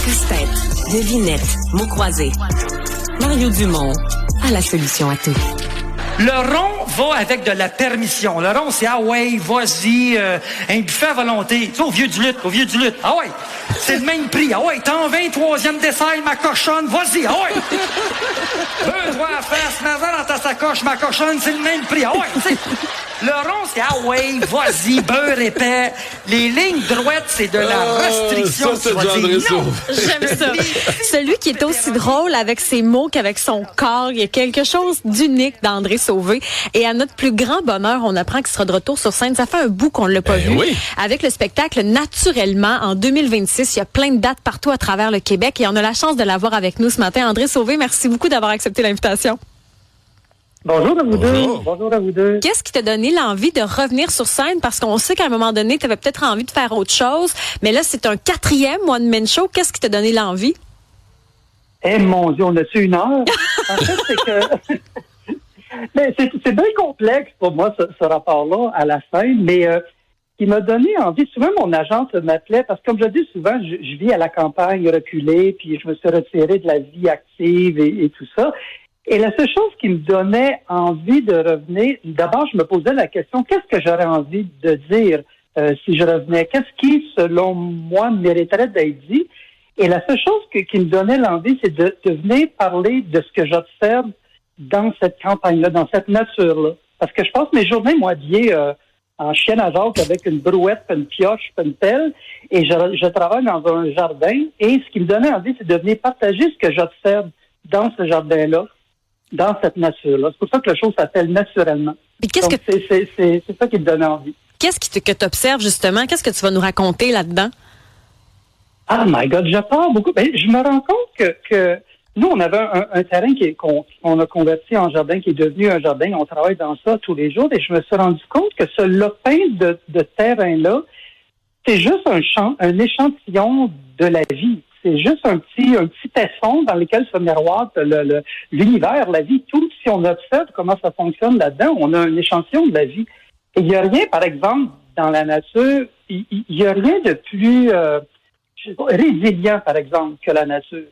Casse-tête, devinette, mots croisés. Mario Dumont a la solution à tout. Le rond va avec de la permission. Le rond, c'est « Ah ouais, vas-y, un buffet à volonté. » Tu sais, au vieux du lutte. « Ah ouais, c'est le même prix. Ah ouais, t'en 23e dessert, ma cochonne. Vas-y, ah ouais. Besoin à faire, mets-en dans ta sacoche, ma cochonne, c'est le même prix. Ah ouais, tu sais. » Le rond, c'est « Ah ouais, vas-y, beurre épais. » Les lignes droites, c'est de la restriction. Ça, c'est dire non. J'aime ça. Celui qui est aussi drôle avec ses mots qu'avec son corps. Il y a quelque chose d'unique d'André Sauvé. Et à notre plus grand bonheur, on apprend qu'il sera de retour sur scène. Ça fait un bout qu'on ne l'a pas vu. Oui. Avec le spectacle Naturellement en 2026. Il y a plein de dates partout à travers le Québec. Et on a la chance de l'avoir avec nous ce matin. André Sauvé, merci beaucoup d'avoir accepté l'invitation. Bonjour à vous deux. Bonjour à vous deux. Qu'est-ce qui t'a donné l'envie de revenir sur scène? Parce qu'on sait qu'à un moment donné, tu avais peut-être envie de faire autre chose. Mais là, c'est un 4e one-man show. Qu'est-ce qui t'a donné l'envie? Eh mon Dieu, on a-tu une heure? En fait, c'est que... mais c'est bien complexe pour moi, ce rapport-là à la scène. Mais ce qui m'a donné envie, souvent mon agence m'appelait, parce que comme je dis souvent, je vis à la campagne reculée, puis je me suis retiré de la vie active et tout ça. Et la seule chose qui me donnait envie de revenir, d'abord, je me posais la question, qu'est-ce que j'aurais envie de dire si je revenais? Qu'est-ce qui, selon moi, mériterait d'être dit? Et la seule chose qui me donnait l'envie, c'est de venir parler de ce que j'observe dans cette campagne-là, dans cette nature-là. Parce que je passe mes journées, moi, habillé en chienne à Jacques avec une brouette, une pioche, une pelle, et je travaille dans un jardin. Et ce qui me donnait envie, c'est de venir partager ce que j'observe dans ce jardin-là, dans cette nature-là. C'est pour ça que le show s'appelle Naturellement. Mais qu'est-ce donc, que c'est ça qui me donnait envie. Qu'est-ce que tu observes justement? Qu'est-ce que tu vas nous raconter là-dedans? Oh my God, je parle beaucoup. Ben, je me rends compte que nous, on avait un terrain qu'on a converti en jardin, qui est devenu un jardin. On travaille dans ça tous les jours et je me suis rendu compte que ce lopin de terrain-là, c'est juste un échantillon de la vie. C'est juste un petit tesson dans lequel se miroite l'univers, la vie. Tout, si on observe comment ça fonctionne là-dedans, on a un échantillon de la vie. Et il n'y a rien, par exemple, dans la nature, il n'y a rien de plus résilient, par exemple, que la nature.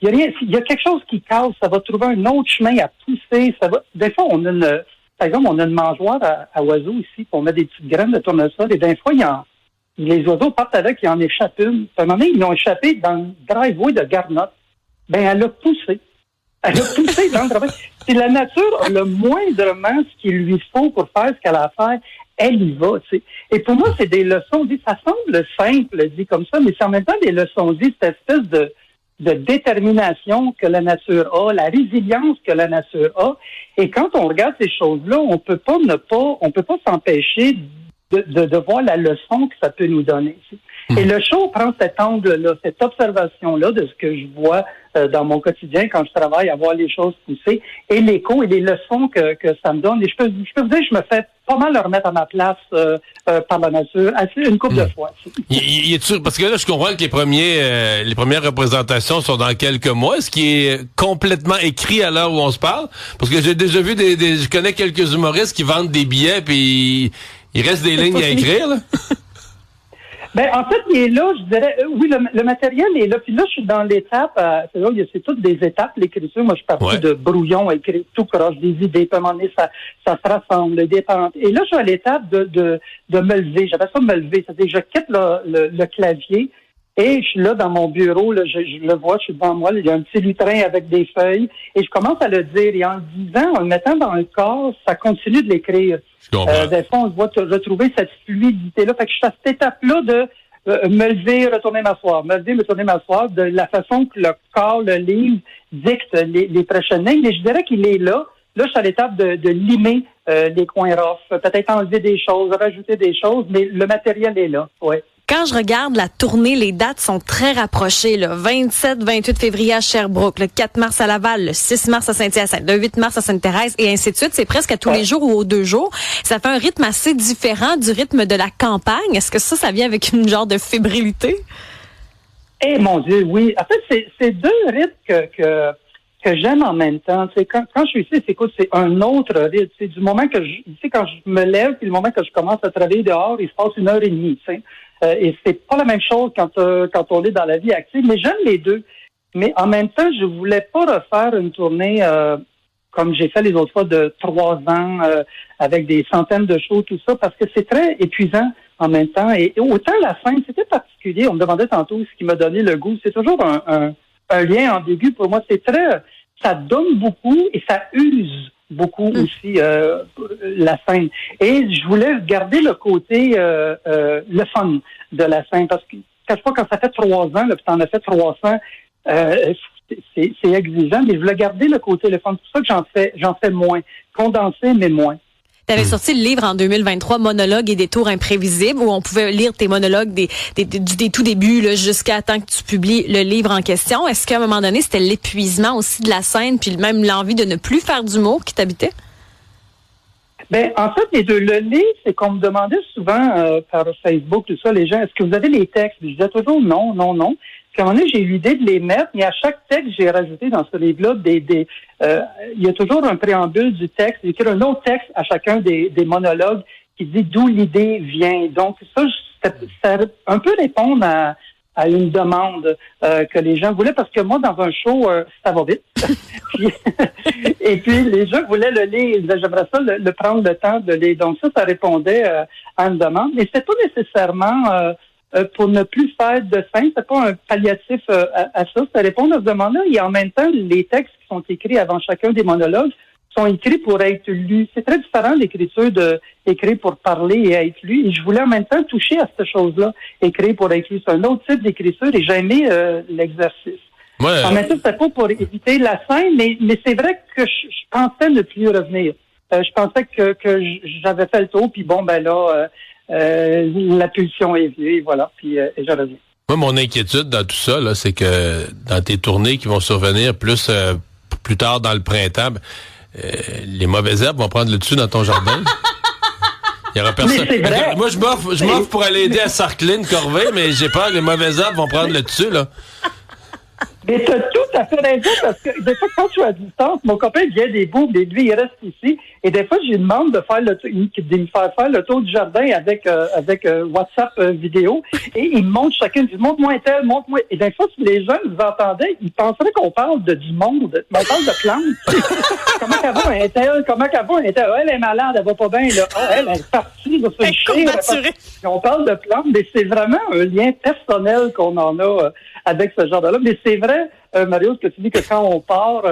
Il y a quelque chose qui casse, ça va trouver un autre chemin à pousser. Des fois, par exemple, on a une mangeoire à oiseaux ici, puis on met des petites graines de tournesol, et des fois, les oiseaux partent avec, ils en échappent une. À un moment donné, ils ont échappé dans le driveway de Garnotte. Ben, elle a poussé. Elle a poussé dans le driveway. Si la nature a le moindrement ce qu'il lui faut pour faire ce qu'elle a à faire, elle y va, tu sais. Et pour moi, c'est des leçons dit, ça semble simple, dit comme ça, mais c'est en même temps des leçons dit, cette espèce de détermination que la nature a, la résilience que la nature a. Et quand on regarde ces choses-là, on peut pas s'empêcher de voir la leçon que ça peut nous donner. Et le show prend cet angle-là, cette observation-là de ce que je vois dans mon quotidien quand je travaille à voir les choses pousser et l'écho et les leçons que ça me donne. Et je peux vous dire que je me fais pas mal le remettre à ma place par la nature une couple de fois. Parce que là, je comprends que les premières représentations sont dans quelques mois. Est-ce qui est complètement écrit à l'heure où on se parle? Parce que j'ai déjà vu je connais quelques humoristes qui vendent des billets puis il reste des lignes à écrire, là. Ben, en fait, il est là, je dirais, oui, le matériel est là. Puis là, je suis dans l'étape, c'est toutes des étapes, l'écriture. Moi, je suis parti de brouillon à écrire tout croche, des idées. Puis à un moment donné, ça se rassemble, Et là, je suis à l'étape de me lever. J'appelle ça me lever. C'est-à-dire, je quitte le clavier et je suis là dans mon bureau, là, je le vois, je suis devant moi, il y a un petit lutrin avec des feuilles. Et je commence à le dire. Et en le disant, en le mettant dans le corps, ça continue de l'écrire. Des fois, on voit retrouver cette fluidité-là. Fait que je suis à cette étape-là de me lever, retourner m'asseoir. Me lever, retourner m'asseoir, de la façon que le corps, le livre, dicte les prochaines lignes. Mais je dirais qu'il est là. Là, je suis à l'étape de limer les coins rough, peut-être enlever des choses, rajouter des choses, mais le matériel est là, ouais. Quand je regarde la tournée, les dates sont très rapprochées. Le 27-28 février à Sherbrooke, le 4 mars à Laval, le 6 mars à Saint-Hyacinthe, le 8 mars à Sainte-Thérèse et ainsi de suite. C'est presque à tous les jours ou aux 2 jours. Ça fait un rythme assez différent du rythme de la campagne. Est-ce que ça vient avec une genre de fébrilité? Eh mon Dieu, oui. En fait, c'est 2 rythmes que j'aime en même temps. Tu sais, quand je suis ici, c'est un autre rythme. C'est du moment que quand je me lève, puis le moment que je commence à travailler dehors, il se passe 1h30. Tu sais. Et c'est pas la même chose quand on est dans la vie active. Mais j'aime les deux. Mais en même temps, je voulais pas refaire une tournée comme j'ai fait les autres fois de 3 ans avec des centaines de shows, tout ça, parce que c'est très épuisant en même temps. Et autant la scène, c'était particulier. On me demandait tantôt ce qui m'a donné le goût. C'est toujours un lien ambigu pour moi. C'est très, ça donne beaucoup et ça use beaucoup aussi la scène. Et je voulais garder le côté le fun de la scène, parce que cache pas, quand ça fait 3 ans, là, puis t'en as fait 300, c'est exigeant, mais je voulais garder le côté le fun. C'est pour ça que j'en fais moins. Condensé, mais moins. Tu avais sorti le livre en 2023, Monologues et détours imprévisibles, où on pouvait lire tes monologues des tout débuts là, jusqu'à temps que tu publies le livre en question. Est-ce qu'à un moment donné, c'était l'épuisement aussi de la scène, puis même l'envie de ne plus faire d'humour qui t'habitait? Ben, en fait, les deux. Le livre, c'est qu'on me demandait souvent par Facebook, tout ça, les gens, est-ce que vous avez les textes? Je disais toujours non. Puis à un moment donné, j'ai eu l'idée de les mettre, mais à chaque texte, j'ai rajouté dans ce livre-là il y a toujours un préambule du texte. J'ai écrit un autre texte à chacun des monologues qui dit d'où l'idée vient. Donc ça un peu répondre à une demande que les gens voulaient, parce que moi, dans un show, ça va vite. Et puis, les gens voulaient le lire. Ils disaient, j'aimerais ça le prendre le temps de lire. Donc ça répondait à une demande. Mais c'était pas nécessairement pour ne plus faire de scène. C'est pas un palliatif à ça. Ça répond à cette demande-là. Et en même temps, les textes qui sont écrits avant chacun des monologues sont écrits pour être lus. C'est très différent l'écriture de écrire pour parler et être lu. Et je voulais en même temps toucher à cette chose-là, écrire pour être lu. C'est un autre type d'écriture et j'ai aimé l'exercice. Ouais. En même temps, c'était pas pour éviter la scène, mais c'est vrai que je pensais ne plus revenir. Je pensais que j'avais fait le tour, puis bon, ben là, la pulsion est venue, et voilà, puis et je reviens. Moi, mon inquiétude dans tout ça, là, c'est que dans tes tournées qui vont survenir plus tard dans le printemps, les mauvaises herbes vont prendre le dessus dans ton jardin. Il y aura personne. Mais c'est vrai. Moi, je m'offre pour aller aider à sarcler une corvée, mais j'ai peur que les mauvaises herbes vont prendre le dessus, là. Mais tu as tout à fait raison, parce que des fois, quand je suis à distance, mon copain vient des bouts, mais lui, il reste ici. Et des fois, je lui demande de me faire le tour du jardin avec WhatsApp vidéo. Et il me montre chacune, il dit, montre-moi un tel, montre-moi. Et des fois, si les gens nous entendaient, ils penseraient qu'on parle du monde. Mais on parle de plantes. Comment qu'elle va un tel? Oh, elle est malade, elle va pas bien, là. Oh, elle est partie, là, c'est une chire. On parle de plantes, mais c'est vraiment un lien personnel qu'on en a avec ce genre-là. Mais c'est vrai, Mario, ce que tu dis, que quand on part,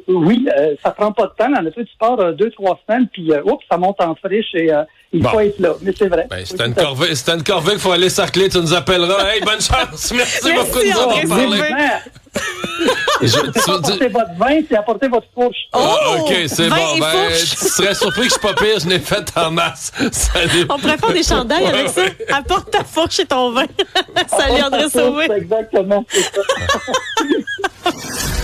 oui, ça prend pas de temps. En effet, tu pars 2-3 semaines, puis oups, ça monte en friche et il faut être là. Mais c'est vrai. Ben, c'est une corvée qu'il faut aller sarcler. Tu nous appelleras. Hey, bonne chance. Merci beaucoup de nous avoir parlé. Apportez votre vin, puis apportez votre fourche. OK, c'est bon. Ben, tu serais surpris que je suis pas pire. Je l'ai fait en masse. Salut. On pourrait faire des chandails avec ça. Apporte ta fourche et ton vin. Salut André Sauvé. Exactement, c'est ça.